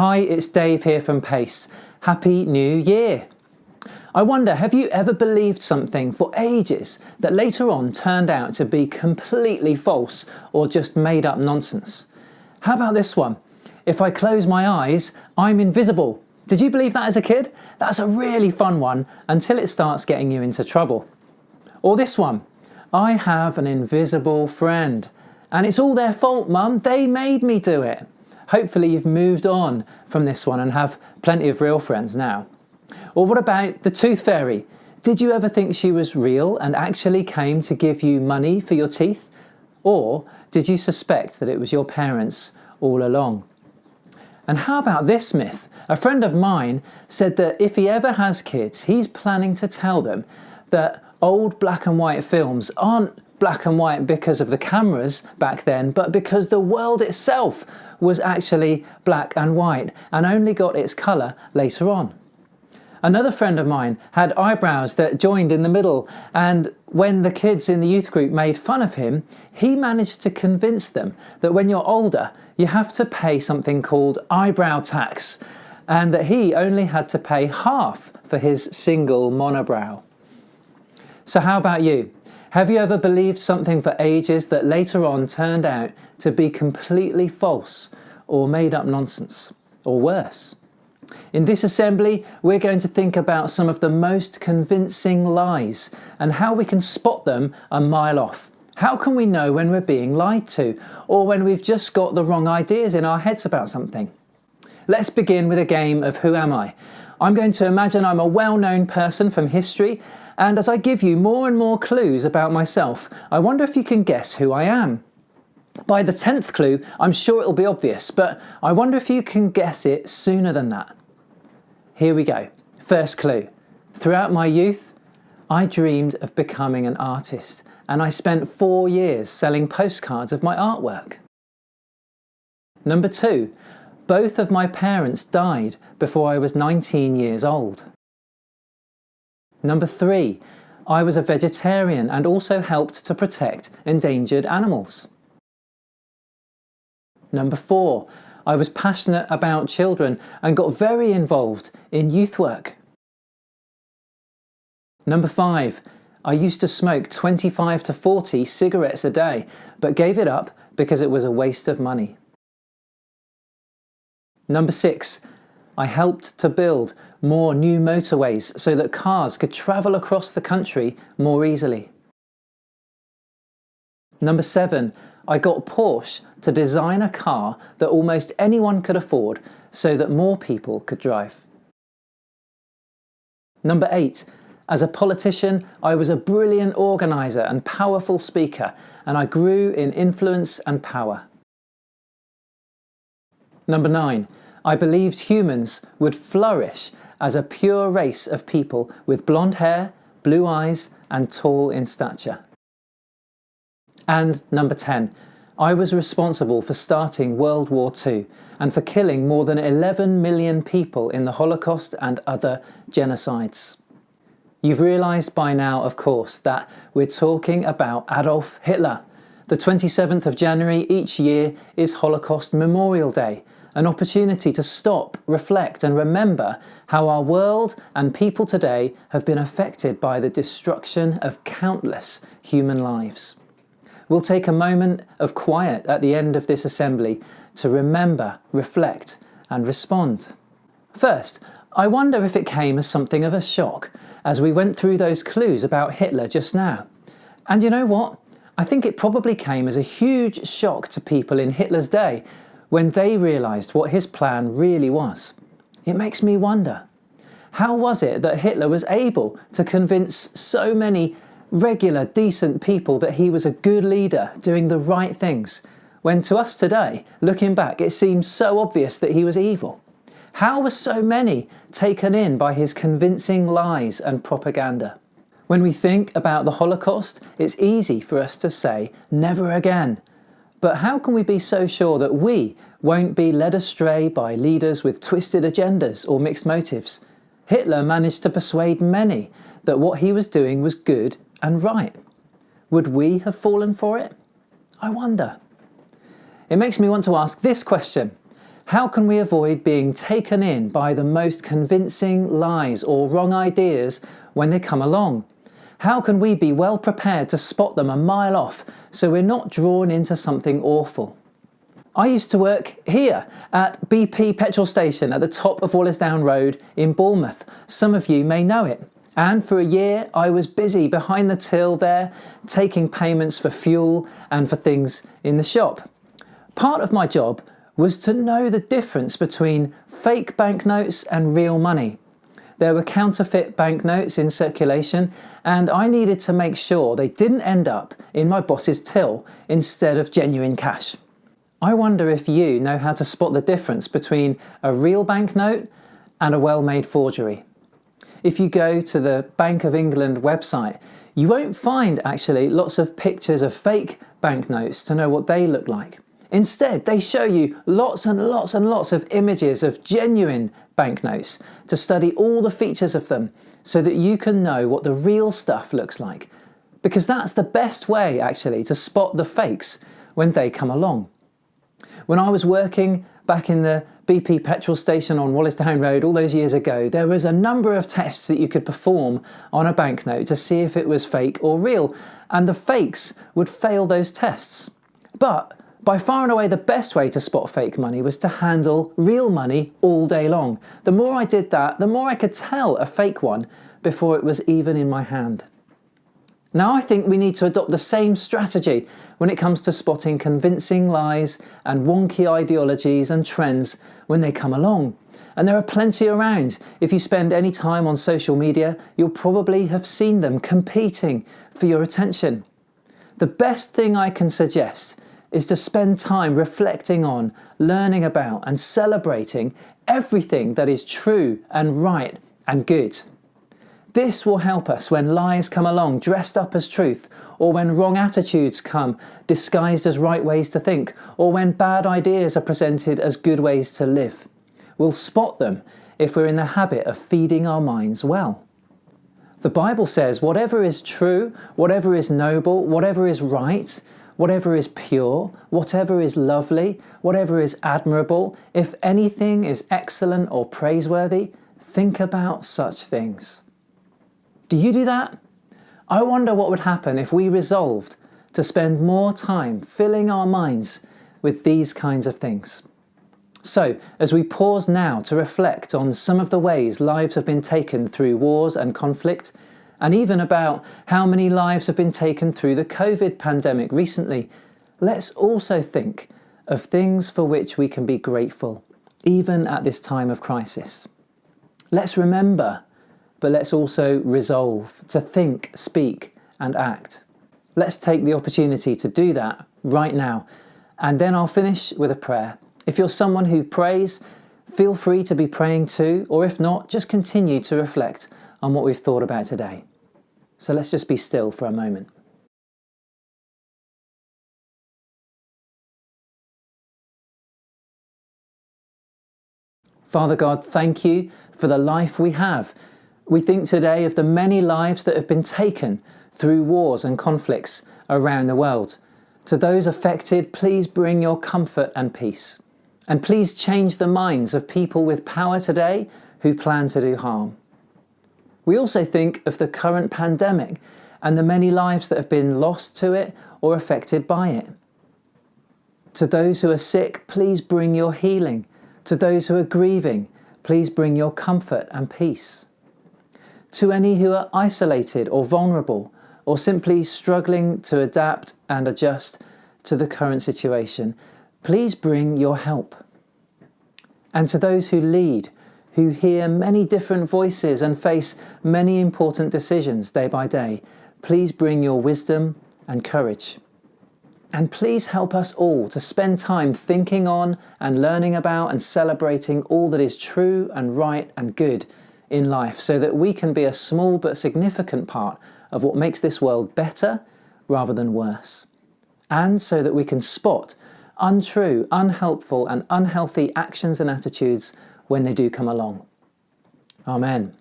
Hi, it's Dave here from Pace. Happy New Year! I wonder, have you ever believed something for ages that later on turned out to be completely false or just made up nonsense? How about this one? If I close my eyes, I'm invisible. Did you believe that as a kid? That's a really fun one until it starts getting you into trouble. Or this one, I have an invisible friend. And it's all their fault, Mum. They made me do it. Hopefully you've moved on from this one and have plenty of real friends now. Or what about the tooth fairy? Did you ever think she was real and actually came to give you money for your teeth? Or did you suspect that it was your parents all along? And how about this myth? A friend of mine said that if he ever has kids, he's planning to tell them that old black and white films aren't black and white because of the cameras back then, but because the world itself was actually black and white and only got its colour later on. Another friend of mine had eyebrows that joined in the middle, and when the kids in the youth group made fun of him, he managed to convince them that when you're older, you have to pay something called eyebrow tax, and that he only had to pay half for his single monobrow. So how about you? Have you ever believed something for ages that later on turned out to be completely false or made up nonsense, or worse? In this assembly, we're going to think about some of the most convincing lies and how we can spot them a mile off. How can we know when we're being lied to or when we've just got the wrong ideas in our heads about something? Let's begin with a game of Who Am I? I'm going to imagine I'm a well-known person from history, and as I give you more and more clues about myself, I wonder if you can guess who I am. By the 10th clue, I'm sure it'll be obvious, but I wonder if you can guess it sooner than that. Here we go. First clue. Throughout my youth, I dreamed of becoming an artist, and I spent 4 years selling postcards of my artwork. Number 2. Both of my parents died before I was 19 years old. Number 3. I was a vegetarian and also helped to protect endangered animals. Number 4. I was passionate about children and got very involved in youth work. Number 5. I used to smoke 25 to 40 cigarettes a day, but gave it up because it was a waste of money. Number 6. I helped to build more new motorways so that cars could travel across the country more easily. Number 7. I got Porsche to design a car that almost anyone could afford so that more people could drive. Number 8. As a politician, I was a brilliant organiser and powerful speaker, and I grew in influence and power. Number 9. I believed humans would flourish as a pure race of people with blonde hair, blue eyes, and tall in stature. And number 10, I was responsible for starting World War II and for killing more than 11 million people in the Holocaust and other genocides. You've realised by now, of course, that we're talking about Adolf Hitler. The 27th of January each year is Holocaust Memorial Day, an opportunity to stop, reflect and remember how our world and people today have been affected by the destruction of countless human lives. We'll take a moment of quiet at the end of this assembly to remember, reflect and respond. First, I wonder if it came as something of a shock as we went through those clues about Hitler just now. And you know what? I think it probably came as a huge shock to people in Hitler's day when they realised what his plan really was. It makes me wonder, how was it that Hitler was able to convince so many regular, decent people that he was a good leader doing the right things, when to us today, looking back, it seems so obvious that he was evil? How were so many taken in by his convincing lies and propaganda? When we think about the Holocaust, it's easy for us to say, never again. But how can we be so sure that we won't be led astray by leaders with twisted agendas or mixed motives? Hitler managed to persuade many that what he was doing was good and right. Would we have fallen for it? I wonder. It makes me want to ask this question. How can we avoid being taken in by the most convincing lies or wrong ideas when they come along? How can we be well prepared to spot them a mile off so we're not drawn into something awful? I used to work here at BP petrol station at the top of Wallisdown Road in Bournemouth. Some of you may know it. And for a year I was busy behind the till there, taking payments for fuel and for things in the shop. Part of my job was to know the difference between fake banknotes and real money. There were counterfeit banknotes in circulation, and I needed to make sure they didn't end up in my boss's till instead of genuine cash. I wonder if you know how to spot the difference between a real banknote and a well-made forgery. If you go to the Bank of England website, you won't find actually lots of pictures of fake banknotes to know what they look like. Instead, they show you lots and lots and lots of images of genuine banknotes to study all the features of them so that you can know what the real stuff looks like. Because that's the best way actually to spot the fakes when they come along. When I was working back in the BP petrol station on Wallisdown Road all those years ago, there was a number of tests that you could perform on a banknote to see if it was fake or real, and the fakes would fail those tests. But by far and away the best way to spot fake money was to handle real money all day long. The more I did that, the more I could tell a fake one before it was even in my hand. Now I think we need to adopt the same strategy when it comes to spotting convincing lies and wonky ideologies and trends when they come along. And there are plenty around. If you spend any time on social media, you'll probably have seen them competing for your attention. The best thing I can suggest is to spend time reflecting on, learning about and celebrating everything that is true and right and good. This will help us when lies come along dressed up as truth, or when wrong attitudes come disguised as right ways to think, or when bad ideas are presented as good ways to live. We'll spot them if we're in the habit of feeding our minds well. The Bible says whatever is true, whatever is noble, whatever is right, whatever is pure, whatever is lovely, whatever is admirable, if anything is excellent or praiseworthy, think about such things. Do you do that? I wonder what would happen if we resolved to spend more time filling our minds with these kinds of things. So, as we pause now to reflect on some of the ways lives have been taken through wars and conflict, and even about how many lives have been taken through the COVID pandemic recently, let's also think of things for which we can be grateful, even at this time of crisis. Let's remember, but let's also resolve to think, speak, and act. Let's take the opportunity to do that right now. And then I'll finish with a prayer. If you're someone who prays, feel free to be praying too, or if not, just continue to reflect on what we've thought about today. So let's just be still for a moment. Father God, thank you for the life we have. We think today of the many lives that have been taken through wars and conflicts around the world. To those affected, please bring your comfort and peace. And please change the minds of people with power today who plan to do harm. We also think of the current pandemic and the many lives that have been lost to it or affected by it. To those who are sick, please bring your healing. To those who are grieving, please bring your comfort and peace. To any who are isolated or vulnerable, or simply struggling to adapt and adjust to the current situation, please bring your help. And to those who lead, who hear many different voices and face many important decisions day by day, please bring your wisdom and courage. And please help us all to spend time thinking on and learning about and celebrating all that is true and right and good in life, so that we can be a small but significant part of what makes this world better rather than worse. And so that we can spot untrue, unhelpful and unhealthy actions and attitudes when they do come along. Amen.